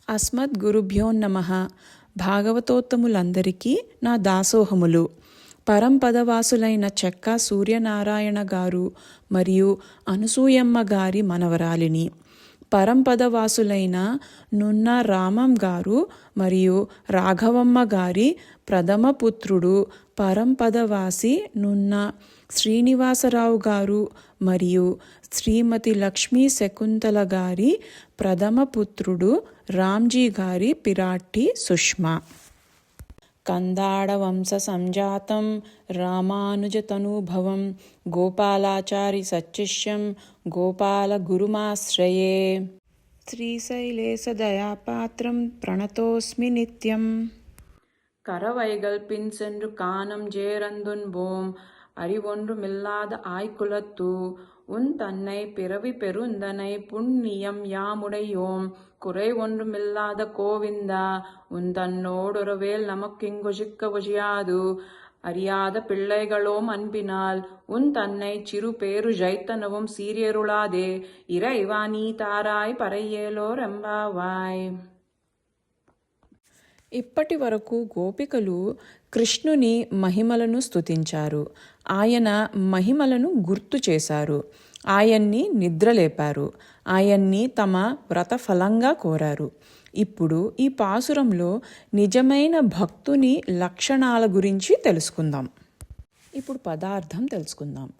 అస్మద్గురుభ్యో నమః. భాగవతోత్తములందరికీ నా దాసోహములు. పరంపదవాసులైన చెక్క సూర్యనారాయణ గారు మరియు అనసూయమ్మ గారి మనవరాలిని. పరంపదవాసులైన నున్న రామం గారు మరియు రాఘవమ్మ గారి ప్రథమ పుత్రుడు పరంపదవాసి నున్న శ్రీనివాసరావు గారు మరియు శ్రీమతి లక్ష్మీ శకుంతల గారి ప్రథమ పుత్రుడు రామ్జీ గారి పిరాట్టి సుష్మా. కందాడవంశ సంజాతం రామానుజతనూభవం గోపాలాచారి సచ్చిష్యం గోపాల గురుమాశ్రయే. శ్రీశైలేశదయాపాత్రం ప్రణతోస్మి నిత్యం. கரவைகள் சென்று காணம் ஜேரந்துன்போம் அறிவொன்று மில்லாத ஆய்குலத்து உன் தன்னை பிறவி பெருந்தனை புண்ணியம் யாமுடையோம் குறை ஒன்றுமில்லாத கோவிந்தா உன் தன்னோடொருவேல் நமக்கிங்கொஜிக்க ஒழியாது அறியாத பிள்ளைகளோம் அன்பினால் உன் தன்னை சிறு பேரு ஜைத்தனவும் சீரியருளாதே இறைவா நீ தாராய் பறைయేలో రెంబావాయ్. ఇప్పటి వరకు గోపికలు కృష్ణుని మహిమలను స్తుతించారు. ఆయన మహిమలను గుర్తు చేశారు. ఆయన్ని నిద్రలేపారు. ఆయన్ని తమ వ్రతఫలంగా కోరారు. ఇప్పుడు ఈ పాసురంలో నిజమైన భక్తుని లక్షణాల గురించి తెలుసుకుందాం. ఇప్పుడు పదార్థం తెలుసుకుందాం.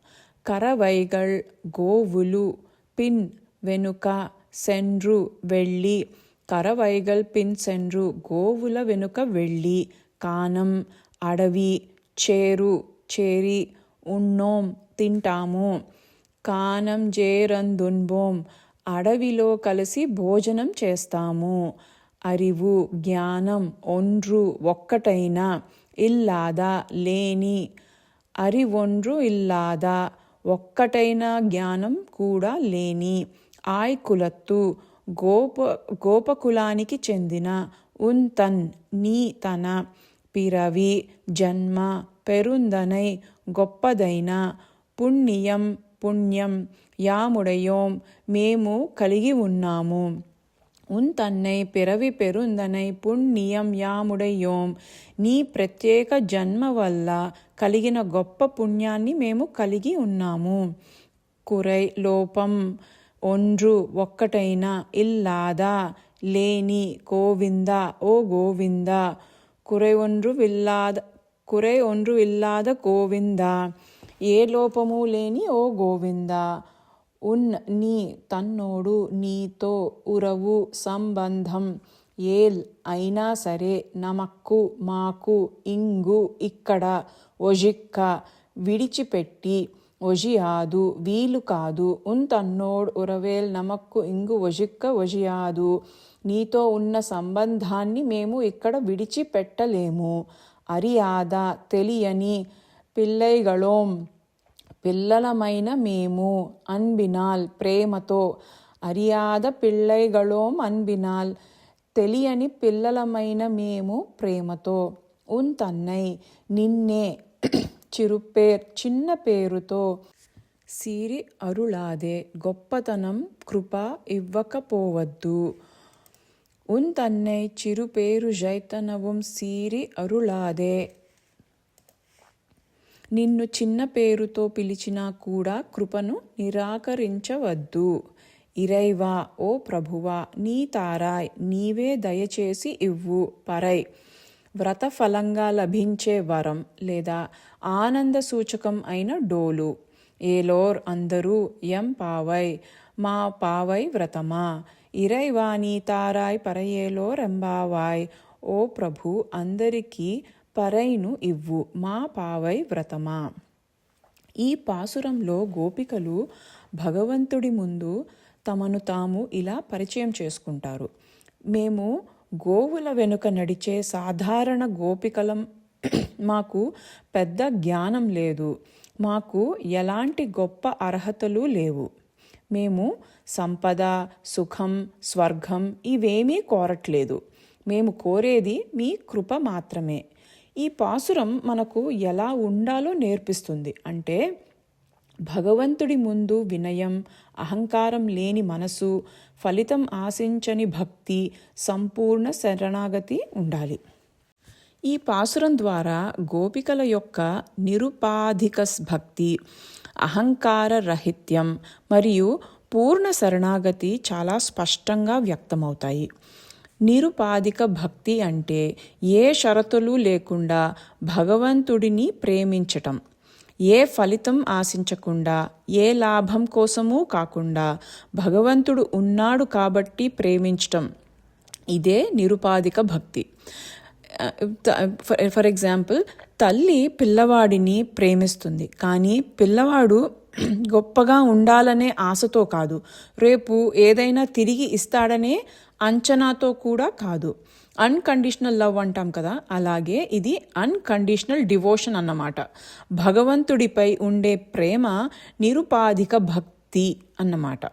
కరవైగళ్ గోవులు, పిన్ వెనుక, సెండ్రు వెళ్ళి. కరవైగల్ సెండ్రు గోవుల వెనుక వెళ్ళి. కానం అడవి, చేరు చేరి, ఉన్నోం తింటాము. కానం జేరందున్బోం అడవిలో కలిసి భోజనం చేస్తాము. అరివు జ్ఞానం ఒండ్రు ఒక్కటైన, ఇల్లాదా లేని. అరివొండ్రు ఇల్లాదా ఒక్కటైన జ్ఞానం కూడా లేని. ఆయకులత్తు గోపకులానికి చెందిన. ఉన్తన్ నీ తన. పిరవి జన్మ పెరుందనై గొప్పదైన. పుణ్యం పుణ్యం యాముడయోం మేము కలిగి ఉన్నాము. ఉన్తన్నై పిరవి పెరుందనై పుణ్యం యాముడయోం నీ ప్రత్యేక జన్మ వల్ల కలిగిన గొప్ప పుణ్యాన్ని మేము కలిగి ఉన్నాము. కురై లోపం ఒండ్రు ఒక్కటైన, ఇల్లాదా లేని. గోవింద ఓ గోవింద. కురై ఒండ్రు ఇల్లాద గోవింద ఏ లోపము లేని ఓ గోవింద. ఉన్ నీ తన్నోడు నీతో. ఉరవు సంబంధం ఏల్ అయినా సరే. నమక్కు మాకు. ఇంగు ఇక్కడ. ఒజిక్క విడిచిపెట్టి. ఒజియాదు వీలు కాదు. ఉన్ తన్నోడ్ ఉరవేల్ నమక్కు ఇంగు ఒజిక్క ఒజియాదు నీతో ఉన్న సంబంధాన్ని మేము ఇక్కడ విడిచిపెట్టలేము. అరియాద తెలియని. పిల్లైగళోం పిల్లలమైన మేము. అన్బినాల్ ప్రేమతో. అరియాద పిల్లైగళోం అన్బినాల్ తెలియని పిల్లలమైన మేము ప్రేమతో. ఉన్ తన్నై నిన్నే. చిరుపేర్ చిన్న పేరుతో. సిరి అరుళాదే గొప్పతనం కృప ఇవ్వకపోవద్దు. ఉన్ తన్నై చిరు పేరు జైతనవం సిరి అరుళాదే నిన్ను చిన్న పేరుతో పిలిచినా కూడా కృపను నిరాకరించవద్దు. ఇరైవా ఓ ప్రభువా నీ తారాయ్ నీవే దయచేసి ఇవ్వు. పరై వ్రతఫలంగా లభించే వరం లేదా ఆనంద సూచకం అయిన డోలు. ఏలోర్ అందరూ. ఎం పావై మా పావై వ్రతమా. ఇరైవా నీ తారాయ్ పరయేలో రెంబావాయ్ ఓ ప్రభు అందరికీ పరైను ఇవ్వు మా పావై వ్రతమా. ఈ పాసురంలో గోపికలు భగవంతుడి ముందు తమను తాము ఇలా పరిచయం చేసుకుంటారు. మేము గోవుల వెనుక నడిచే సాధారణ గోపికలం. మాకు పెద్ద జ్ఞానం లేదు. మాకు ఎలాంటి గొప్ప అర్హతలు లేవు. మేము సంపద, సుఖం, స్వర్గం ఇవేమీ కోరట్లేదు. మేము కోరేది మీ కృప మాత్రమే. ఈ పాసురం మనకు ఎలా ఉండాలో నేర్పిస్తుంది. అంటే భగవంతుడి ముందు వినయం, అహంకారం లేని మనసు, ఫలితం ఆశించని భక్తి, సంపూర్ణ శరణాగతి ఉండాలి. ఈ పాసురం ద్వారా గోపికల యొక్క నిరుపాధిక భక్తి, అహంకార రహిత్యం మరియు పూర్ణ శరణాగతి చాలా స్పష్టంగా వ్యక్తమవుతాయి. నిరుపాధిక భక్తి అంటే ఏ షరతులు లేకుండా భగవంతుడిని ప్రేమించటం, ఏ ఫలితం ఆశించకుండా, ఏ లాభం కోసమూ కాకుండా భగవంతుడు ఉన్నాడు కాబట్టి ప్రేమించటం, ఇదే నిరుపాధిక భక్తి. ఫర్ ఎగ్జాంపుల్, తల్లి పిల్లవాడిని ప్రేమిస్తుంది, కానీ పిల్లవాడు గొప్పగా ఉండాలనే ఆశతో కాదు, రేపు ఏదైనా తిరిగి ఇస్తాడనే అంచనాతో కూడా కాదు. అన్కండిషనల్ లవ్ అంటాం కదా, అలాగే ఇది అన్కండిషనల్ డివోషన్ అన్నమాట. భగవంతుడిపై ఉండే ప్రేమ నిరుపాధిక భక్తి అన్నమాట.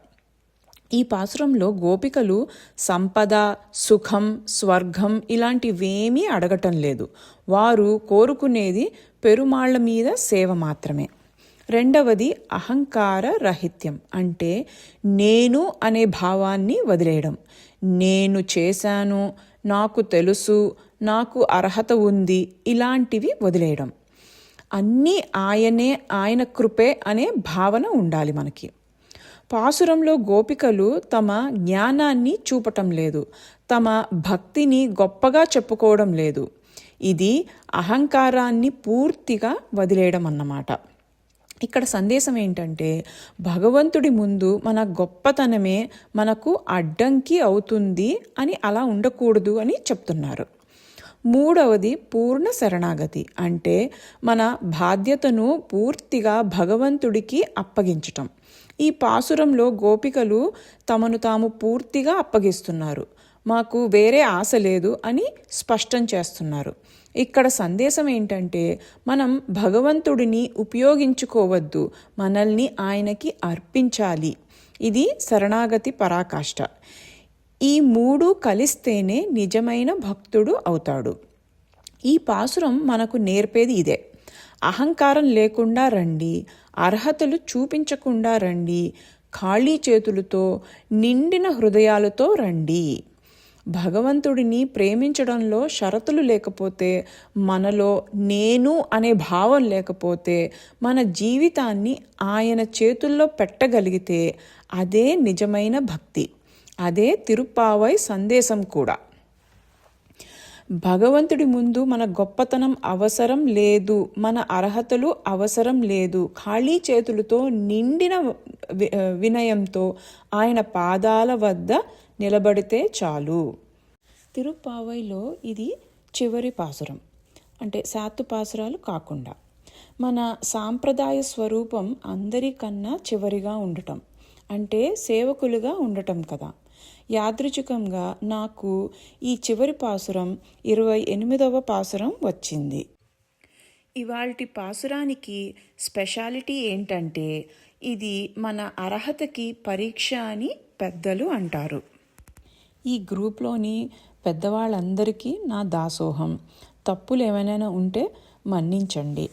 ఈ పాసురంలో గోపికలు సంపద, సుఖం, స్వర్గం ఇలాంటివేమీ అడగటం లేదు. వారు కోరుకునేది పెరుమాళ్ల మీద సేవ మాత్రమే. రెండవది అహంకార రహిత్యం, అంటే నేను అనే భావాన్ని వదిలేయడం. నేను చేశాను, నాకు తెలుసు, నాకు అర్హత ఉంది, ఇలాంటివి వదిలేయడం. అన్నీ ఆయనే, ఆయన కృపే అనే భావన ఉండాలి మనకి. పాసురంలో గోపికలు తమ జ్ఞానాన్ని చూపటం లేదు, తమ భక్తిని గొప్పగా చెప్పుకోవడం లేదు. ఇది అహంకారాన్ని పూర్తిగా వదిలేయడం అన్నమాట. ఇక్కడ సందేశం ఏంటంటే, భగవంతుడి ముందు మన గొప్పతనమే మనకు అడ్డంకి అవుతుంది అని అలా ఉండకూడదు అని చెప్తున్నారు. మూడవది పూర్ణ శరణాగతి, అంటే మన బాధ్యతను పూర్తిగా భగవంతుడికి అప్పగించటం. ఈ పాసురంలో గోపికలు తమను తాము పూర్తిగా అప్పగిస్తున్నారు, మాకు వేరే ఆశ లేదు అని స్పష్టం చేస్తున్నారు. ఇక్కడ సందేశం ఏంటంటే, మనం భగవంతుడిని ఉపయోగించుకోవద్దు, మనల్ని ఆయనకి అర్పించాలి. ఇది శరణాగతి పరాకాష్ఠ. ఈ మూడు కలిస్తేనే నిజమైన భక్తుడు అవుతాడు. ఈ పాసురం మనకు నేర్పేది ఇదే. అహంకారం లేకుండా రండి, అర్హతలు చూపించకుండా రండి, ఖాళీ చేతులతో, నిండిన హృదయాలతో రండి. భగవంతుడిని ప్రేమించడంలో షరతులు లేకపోతే, మనలో నేను అనే భావం లేకపోతే, మన జీవితాన్ని ఆయన చేతుల్లో పెట్టగలిగితే అదే నిజమైన భక్తి. అదే తిరుప్పావై సందేశం కూడా. భగవంతుడి ముందు మన గొప్పతనం అవసరం లేదు, మన అర్హతలు అవసరం లేదు. ఖాళీ చేతులతో, నిండిన వినయంతో ఆయన పాదాల వద్ద నిలబడితే చాలు. తిరుప్పావైలో ఇది చివరి పాసురం, అంటే సాత్తు పాసురాలు కాకుండా. మన సాంప్రదాయ స్వరూపం అందరికన్నా చివరిగా ఉండటం, అంటే సేవకులుగా ఉండటం కదా. యాదృచ్ఛికంగా నాకు ఈ చివరి పాసురం 28వ పాసురం వచ్చింది. ఇవాల్టి పాసురానికి స్పెషాలిటీ ఏంటంటే, ఇది మన అర్హతకి పరీక్ష అని పెద్దలు అంటారు. ఈ గ్రూప్లోని పెద్దవాళ్ళందరికీ నా దాసోహం. తప్పులు ఏమైనా ఉంటే మన్నించండి.